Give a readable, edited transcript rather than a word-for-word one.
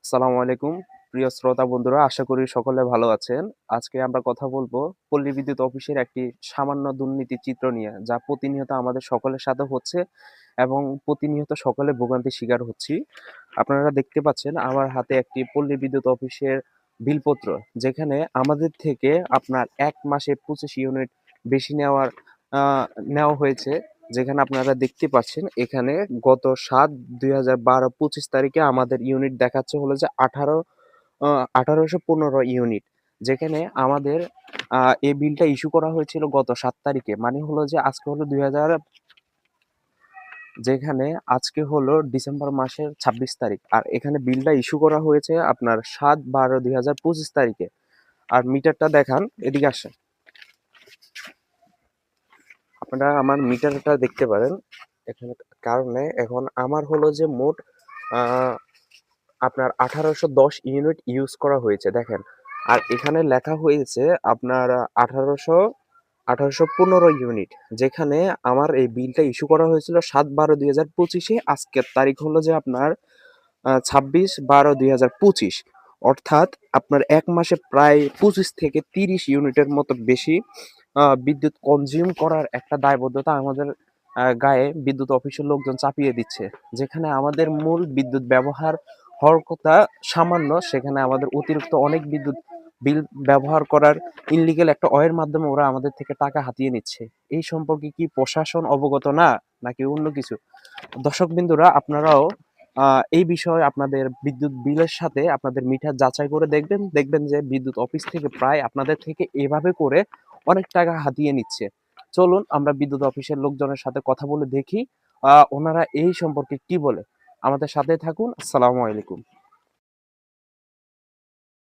আসসালামু আলাইকুম প্রিয় শ্রোতা বন্ধুরা, আশা করি সকলে ভালো আছেন। আজকে আমরা কথা বলবো পল্লী বিদ্যুৎ অফিসের একটি সামান্য দুর্নীতির চিত্র নিয়ে, যা প্রতিনিয়ত আমাদের সকলের সাথে হচ্ছে এবং প্রতিনিয়ত সকলে ভোগান্তির শিকার হচ্ছি। আপনারা দেখতে পাচ্ছেন আমার হাতে একটি পল্লী বিদ্যুৎ অফিসের বিলপত্র, যেখানে আমাদের থেকে আপনার ১ মাসে ২৫ ইউনিট বেশি নেওয়া হয়েছে। যেখানে আপনারা দেখতে পাচ্ছেন এখানে গত ৭/২০১২-২৫ তারিখে আমাদের ইউনিট দেখাচ্ছে হলো যে ১৮১৫ ইউনিট। যেখানে আমাদের এই বিলটা ইস্যু করা হয়েছিল গত ৭ তারিখে। মানে হলো যে আজকে হলো ২০০০ যেখানে আজকে হলো ডিসেম্বর মাসের ২৬ তারিখ। আর এখানে বিলটা ইস্যু করা হয়েছে আপনার ৭/১২/২০২৫ তারিখে। আর মিটারটা দেখান, এদিকে আসেন। আপনারা আমার মিটারটা দেখতে পারেন এখানে। কারণে এখন আমার হলো যে মোট আহ, আপনার ১৮১০ ইউনিট ইউজ করা হয়েছে দেখেন। আর এখানে লেখা হয়েছে আপনার ১৮১৫ ইউনিট। যেখানে আমার এই বিলটা ইস্যু করা হয়েছিল ৭/১২/২০২৫-এ। আজকের তারিখ হলো যে আপনার ২৬/১২/২০২৫। অর্থাৎ আপনার ১ মাসে প্রায় ২৫ থেকে ৩০ ইউনিটের মতো বেশি বিদ্যুৎ কনজিউম করার একটা দায়বদ্ধতা আমাদের গায়ে বিদ্যুৎ অফিসের লোকজন চাপিয়ে দিচ্ছে। যেখানে আমাদের মূল বিদ্যুৎ ব্যবহার হওয়ার কথা সামান্য, সেখানে আমাদের অতিরিক্ত অনেক বিদ্যুৎ বিল ব্যবহার করার ইনলিগ্যাল একটা ওয়ের মাধ্যমে ওরা আমাদের থেকে টাকা হাতিয়ে নিচ্ছে। এই সম্পর্কে কি প্রশাসন অবগত না, নাকি অন্য কিছু? দর্শক বিন্দুরা, আপনারাও এই বিষয়ে আপনাদের বিদ্যুৎ বিলের সাথে আপনাদের মিটার যাচাই করে দেখবেন যে বিদ্যুৎ অফিস থেকে প্রায় আপনাদের থেকে এভাবে করে অনেক টাকা হাতিয়ে নিচ্ছে। চলুন আমরা বিদ্যুৎ অফিসের লোকজনের সাথে কথা বলে দেখি ওনারা এই সম্পর্কে কি বলে। আমাদের সাথে থাকুন। আসসালামু আলাইকুম।